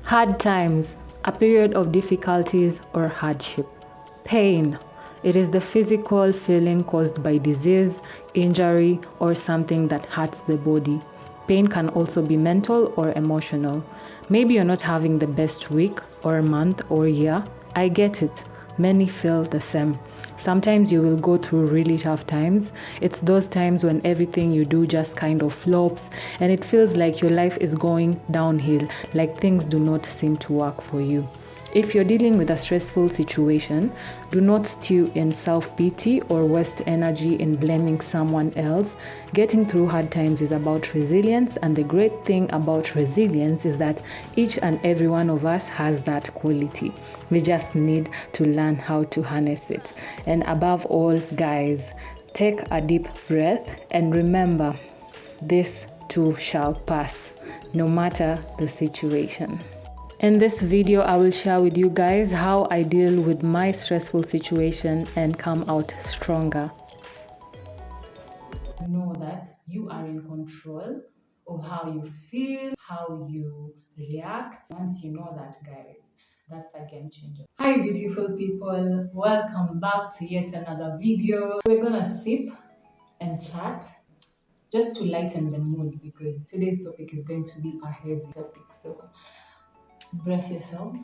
Hard times, a period of difficulties or hardship. Pain. It is the physical feeling caused by disease, injury, or something that hurts the body. Pain can also be mental or emotional. Maybe you're not having the best week or month or year. I get it. Many feel the same. Sometimes you will go through really tough times. It's those times when everything you do just kind of flops and it feels like your life is going downhill, like things do not seem to work for you. If you're dealing with a stressful situation, do not stew in self-pity or waste energy in blaming someone else. Getting through hard times is about resilience, and the great thing about resilience is that each and every one of us has that quality. We just need to learn how to harness it. And above all, guys, take a deep breath and remember, this too shall pass, no matter the situation. In this video, I will share with you guys how I deal with my stressful situation and come out stronger. Know that you are in control of how you feel, how you react. Once you know that, guys, that's a game changer. Hi, beautiful people. Welcome back to yet another video. We're gonna sip and chat just to lighten the mood because today's topic is going to be a heavy topic. So brace yourself.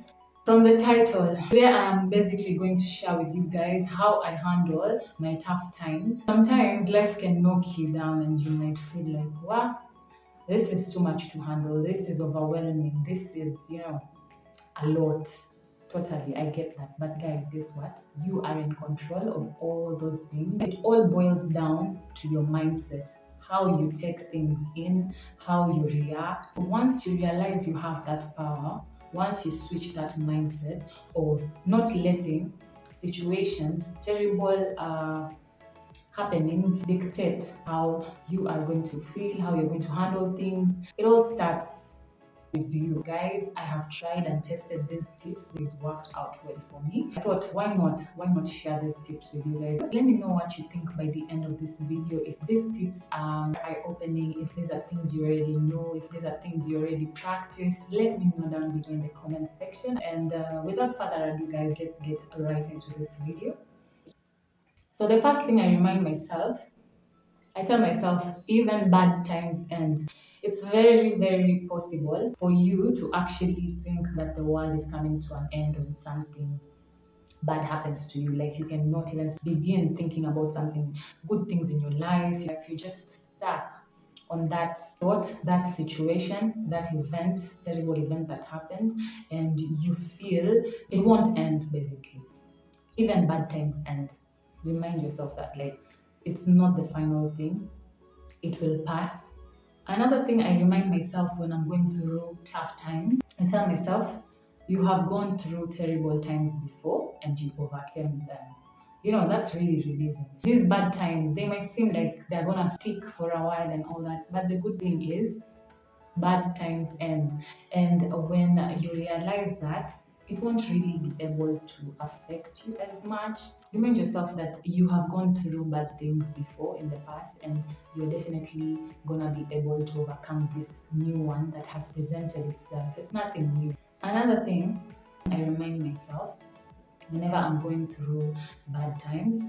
From the title, today I am basically going to share with you guys how I handle my tough times. Sometimes life can knock you down and you might feel like, wow, this is too much to handle. This is overwhelming. This is, a lot. Totally, I get that. But guys, guess what? You are in control of all those things. It all boils down to your mindset, how you take things in, how you react. Once you realize you have that power, once you switch that mindset of not letting situations, terrible happenings dictate how you are going to feel, how you're going to handle things, it all starts with you. Guys, I have tried and tested these tips. These worked out well for me. I thought, why not share these tips with you guys? Let me know what you think by the end of this video. If these tips are eye-opening, if these are things you already know, if these are things you already practice, let me know down below in the comment section. And without further ado, guys, let's get right into this video. So the first thing I remind myself, I tell myself, even bad times end. It's very, very possible for you to actually think that the world is coming to an end when something bad happens to you. Like you cannot even begin thinking about something, good things in your life. If you just stuck on that thought, that situation, that event, terrible event that happened, and you feel it won't end basically. Even bad times end. Remind yourself that like it's not the final thing. It will pass. Another thing I remind myself when I'm going through tough times, I tell myself, you have gone through terrible times before and you overcame them. That's really relieving. These bad times, they might seem like they're gonna stick for a while and all that, but the good thing is, bad times end. And when you realize that, it won't really be able to affect you as much. Remind yourself that you have gone through bad things before in the past and you're definitely gonna be able to overcome this new one that has presented itself. It's nothing new. Another thing I remind myself whenever I'm going through bad times,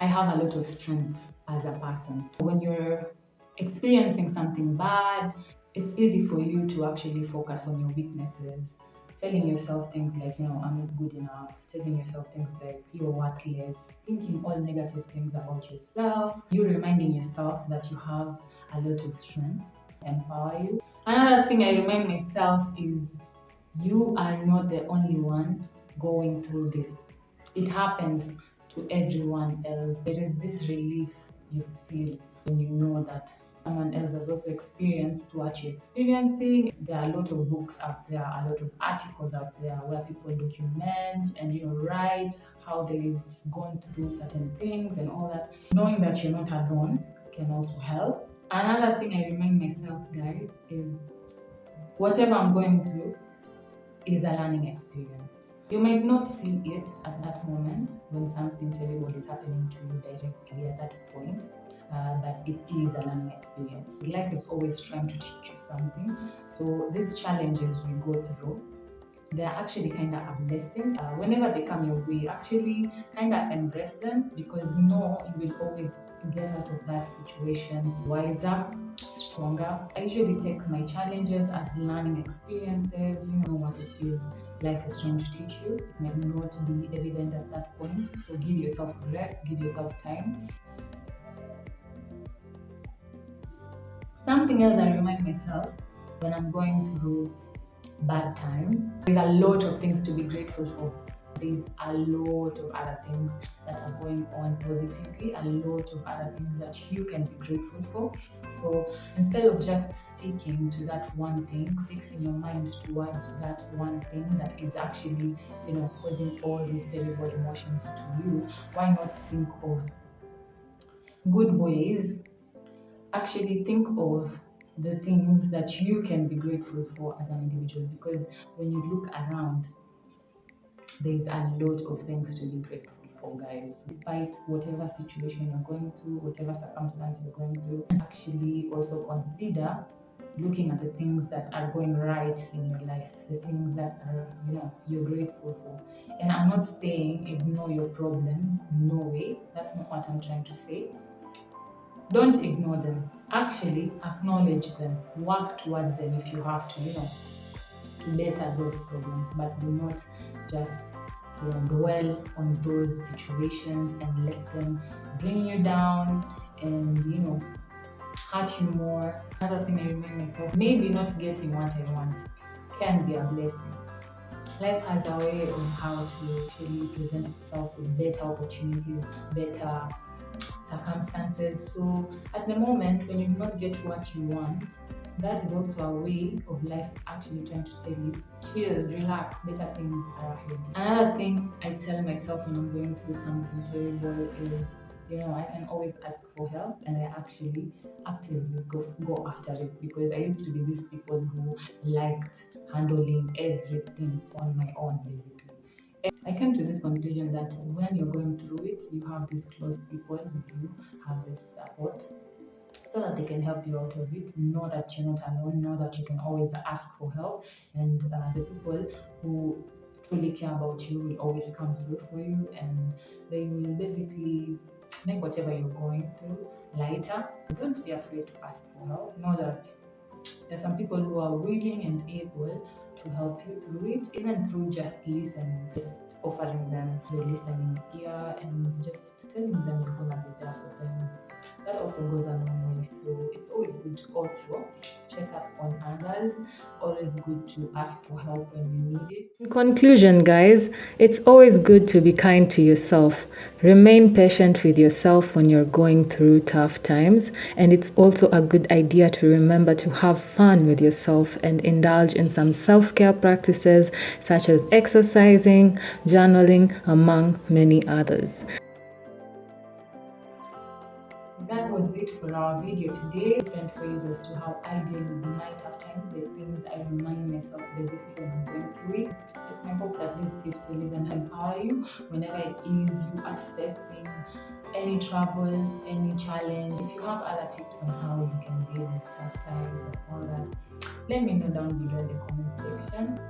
I have a lot of strength as a person. When you're experiencing something bad, it's easy for you to actually focus on your weaknesses, telling yourself things like, I'm not good enough, telling yourself things like you're worthless, thinking all negative things about yourself, you reminding yourself that you have a lot of strength, empower you. Another thing I remind myself is you are not the only one going through this. It happens to everyone else. There is this relief you feel when you know that someone else has also experienced what you're experiencing. There are a lot of books out there, a lot of articles out there where people document and write how they've gone through certain things and all that. Knowing that you're not alone can also help. Another thing I remind myself, guys, is whatever I'm going through is a learning experience. You might not see it at that moment when something terrible is happening to you directly at that point, but it is a learning experience. Life is always trying to teach you something. So these challenges we go through they're actually kind of a blessing. Whenever they come your way, actually kind of embrace them, because no, you will always get out of that situation wiser, stronger. I usually take my challenges as learning experiences. You know what it is life is trying to teach you. It might not be evident at that point, so give yourself rest, give yourself time. Something else I remind myself when I'm going through bad times, there's a lot of things to be grateful for. There's a lot of other things that are going on positively, a lot of other things that you can be grateful for. So instead of just sticking to that one thing, fixing your mind towards that one thing that is actually, causing all these terrible emotions to you, why not think of good ways? Actually think of the things that you can be grateful for as an individual, because when you look around, there's a lot of things to be grateful for, guys. Despite whatever situation you're going through, whatever circumstance you're going through, actually also consider looking at the things that are going right in your life, the things that are, you're grateful for. And I'm not saying ignore your problems, no way, that's not what I'm trying to say. Don't ignore them. Actually, acknowledge them. Work towards them if you have to, to better those problems. But do not just dwell on those situations and let them bring you down and, hurt you more. Another thing I remind myself, maybe not getting what I want can be a blessing. Life has a way of how to actually present itself with better opportunities, better circumstances. So at the moment when you do not get what you want, that is also a way of life actually trying to tell you, chill, relax, better things are ahead. Another thing I tell myself when I'm going through something terrible is, I can always ask for help, and I actually actively go after it, because I used to be these people who liked handling everything on my own, basically. I came to this conclusion that when you're going through it, you have these close people with you, have this support, so that they can help you out of it. Know that you're not alone, know that you can always ask for help, and the people who truly care about you will always come through for you, and they will basically make whatever you're going through lighter. Don't be afraid to ask for help. Know that there's some people who are willing and able to help you through it, even through just listening, just offering them the listening ear and just telling them you're gonna be there for them. That also goes a long way. So it's always good to also check up on others. Always good to ask for help when you need it. In conclusion, guys, it's always good to be kind to yourself. Remain patient with yourself when you're going through tough times. And it's also a good idea to remember to have fun with yourself and indulge in some self-care practices such as exercising, journaling, among many others. That was it for our video today. Different ways as to how I deal with my tough times, the things I remind myself basically when I'm going through it. It's my hope that these tips will even empower you whenever it is you are facing any trouble, any challenge. If you have other tips on how you can deal with tough times and all that, let me know down below in the comment section.